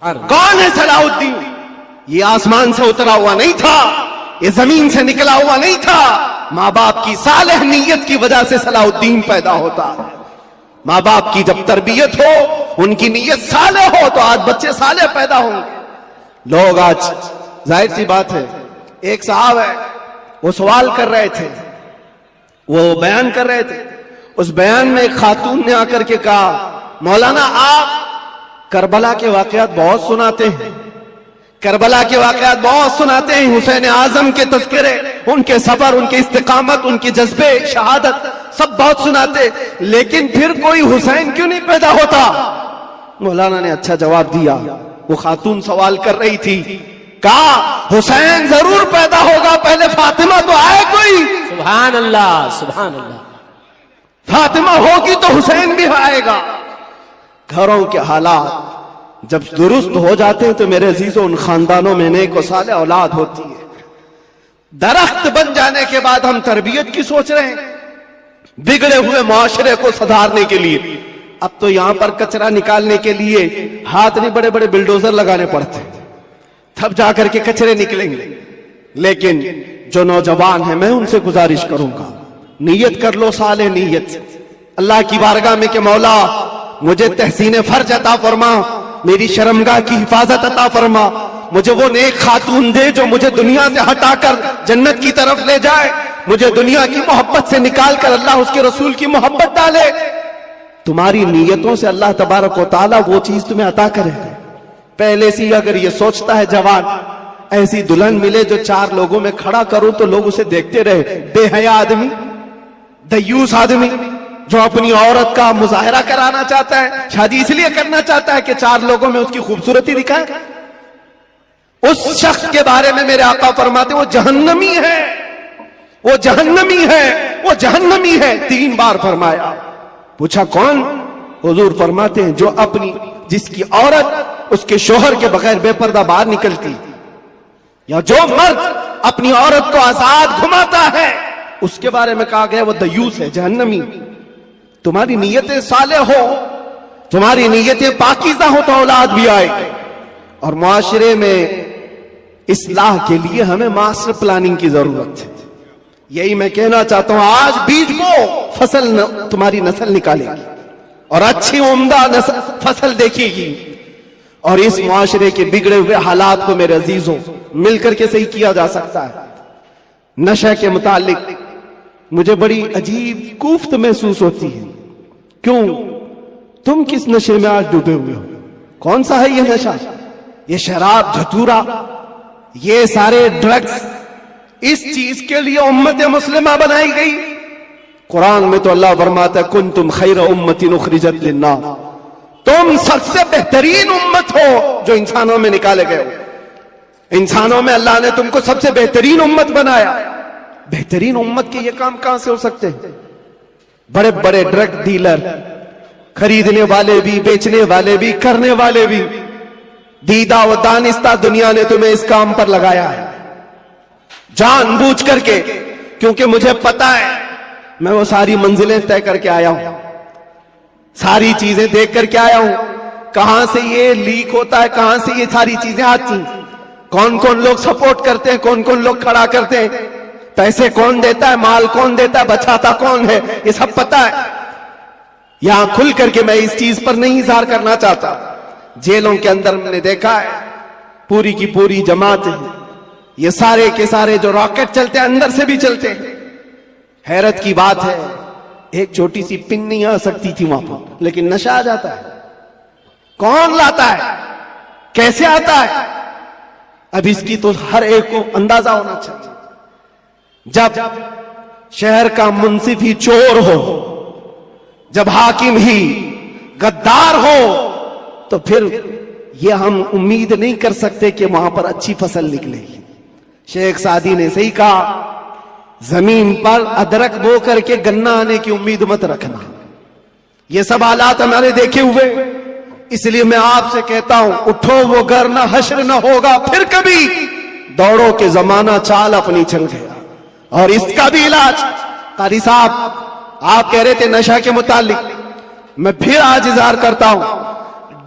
کون ہے صلاح الدین؟ یہ آسمان سے اترا ہوا نہیں تھا، یہ زمین سے نکلا ہوا نہیں تھا، ماں باپ کی صالح نیت کی وجہ سے صلاح الدین پیدا ہوتا ہے۔ ماں باپ کی جب تربیت ہو، ان کی نیت صالح ہو تو آج بچے صالح پیدا ہوں گے۔ لوگ آج ظاہر سی بات ہے، ایک صاحب ہے وہ سوال کر رہے تھے، وہ بیان کر رہے تھے، اس بیان میں ایک خاتون نے آ کر کے کہا مولانا آپ کربلا کے واقعات بہت سناتے ہیں، کربلا کے واقعات بہت سناتے ہیں، حسین اعظم کے تذکرے، ان کے صبر، ان کے استقامت، ان کے جذبے شہادت سب بہت سناتے، لیکن پھر کوئی حسین کیوں نہیں پیدا ہوتا؟ مولانا نے اچھا جواب دیا۔ وہ خاتون سوال کر رہی تھی، کہا حسین ضرور پیدا ہوگا، پہلے فاطمہ تو آئے کوئی۔ سبحان اللہ، سبحان اللہ۔ فاطمہ ہوگی تو حسین بھی آئے گا۔ گھروں کے حالات جب درست ہو جاتے ہیں تو میرے عزیزوں ان خاندانوں میں نیک و صالح اولاد ہوتی ہے۔ درخت بن جانے کے بعد ہم تربیت کی سوچ رہے ہیں، بگڑے ہوئے معاشرے کو سدھارنے کے لیے۔ اب تو یہاں پر کچرا نکالنے کے لیے ہاتھ نہیں، بڑے بڑے بلڈوزر لگانے پڑتے ہیں، تب جا کر کے کچرے نکلیں گے۔ لیکن جو نوجوان ہیں میں ان سے گزارش کروں گا، نیت کر لو صالح نیت، اللہ کی بارگاہ میں کہ مولا مجھے تحسین فرج عطا فرما، میری شرمگاہ کی حفاظت عطا فرما، مجھے وہ نیک خاتون دے جو مجھے دنیا سے ہٹا کر جنت کی طرف لے جائے، مجھے دنیا کی محبت سے نکال کر اللہ اس کے رسول کی محبت ڈالے۔ تمہاری نیتوں سے اللہ تبارک و تعالیٰ وہ چیز تمہیں عطا کرے گا۔ پہلے سے اگر یہ سوچتا ہے جوان ایسی دلہن ملے جو چار لوگوں میں کھڑا کروں تو لوگ اسے دیکھتے رہے، بے حیا آدمی، دیوس آدمی جو اپنی عورت کا مظاہرہ کرانا چاہتا ہے، شادی اس لیے کرنا چاہتا ہے کہ چار لوگوں میں اس کی خوبصورتی دکھائے، اس شخص کے بارے میں میرے آقا فرماتے ہیں وہ جہنمی ہے، وہ جہنمی ہے، وہ جہنمی ہے، 3 بار فرمایا۔ پوچھا کون؟ حضور فرماتے ہیں جو اپنی جس کی عورت اس کے شوہر کے بغیر بے پردہ باہر نکلتی، یا جو مرد اپنی عورت کو آزاد گھماتا ہے، اس کے بارے میں کہا گیا وہ دیوس ہے، جہنمی۔ تمہاری نیتیں صالح ہو، تمہاری نیتیں پاکیزہ ہو تو اولاد بھی آئے گی۔ اور معاشرے میں اصلاح کے لیے ہمیں ماسٹر پلاننگ کی ضرورت ہے۔ یہی میں کہنا چاہتا ہوں، آج بیج بو، فصل تمہاری نسل نکالے گی اور اچھی عمدہ فصل دیکھے گی۔ اور اس معاشرے کے بگڑے ہوئے حالات کو میرے عزیزوں مل کر کے صحیح کیا جا سکتا ہے۔ نشہ کے متعلق مجھے بڑی عجیب کوفت محسوس ہوتی ہے۔ کیوں؟ تم کس نشے میں آج ڈوبے ہوئے ہو؟ کون سا ہے یہ نشہ؟ یہ شراب، دھتورا، یہ سارے ڈرگز، اس چیز کے لیے امت مسلمہ بنائی گئی۔ قرآن میں تو اللہ فرماتا ہے کنتم خیر امت اخرجت للناس، تم سب سے بہترین امت ہو جو انسانوں میں نکالے گئے ہو۔ انسانوں میں اللہ نے تم کو سب سے بہترین امت بنایا۔ بہترین امت کے یہ کام کہاں سے ہو سکتے ہیں؟ بڑے بڑے ڈرگ ڈیلر، خریدنے والے بھی، بیچنے والے بھی، کرنے والے بھی، دیدہ و دانستہ دنیا نے تمہیں اس کام پر لگایا ہے جان بوجھ کر کے، کیونکہ مجھے پتا ہے میں وہ ساری منزلیں طے کر کے آیا ہوں، ساری چیزیں دیکھ کر کے آیا ہوں، کہاں سے یہ لیک ہوتا ہے، کہاں سے یہ ساری چیزیں آتی ہیں، کون کون لوگ سپورٹ کرتے ہیں، کون کون لوگ کھڑا کرتے ہیں، پیسے کون دیتا ہے، مال کون دیتا ہے، بچاتا کون ہے، یہ سب پتا ہے۔ یہاں کھل کر کے میں اس چیز پر نہیں اظہار کرنا چاہتا۔ جیلوں کے اندر میں نے دیکھا ہے پوری کی پوری جماعت، یہ سارے کے سارے جو راکٹ چلتے ہیں اندر سے بھی چلتے ہیں۔ حیرت کی بات ہے ایک چھوٹی سی پن نہیں آ سکتی تھی وہاں پر، لیکن نشہ آ جاتا ہے۔ کون لاتا ہے، کیسے آتا ہے؟ اب اس کی تو ہر ایک کو اندازہ ہونا چاہیے۔ جب شہر کا منصف ہی چور ہو، جب حاکم ہی غدار ہو، تو پھر یہ ہم امید نہیں کر سکتے کہ وہاں پر اچھی فصل نکلے گی۔ شیخ سعدی نے صحیح کہا، زمین پر ادرک بو کر کے گنا آنے کی امید مت رکھنا۔ یہ سب حالات ہمارے دیکھے ہوئے، اس لیے میں آپ سے کہتا ہوں اٹھو وہ گھر نہ حشر نہ ہوگا پھر کبھی، دوڑو کہ زمانہ چال اپنی چل گیا۔ اور اس کا بھی علاج، قاری صاحب آپ کہہ رہے تھے نشہ کے متعلق، میں پھر آج اظہار کرتا ہوں،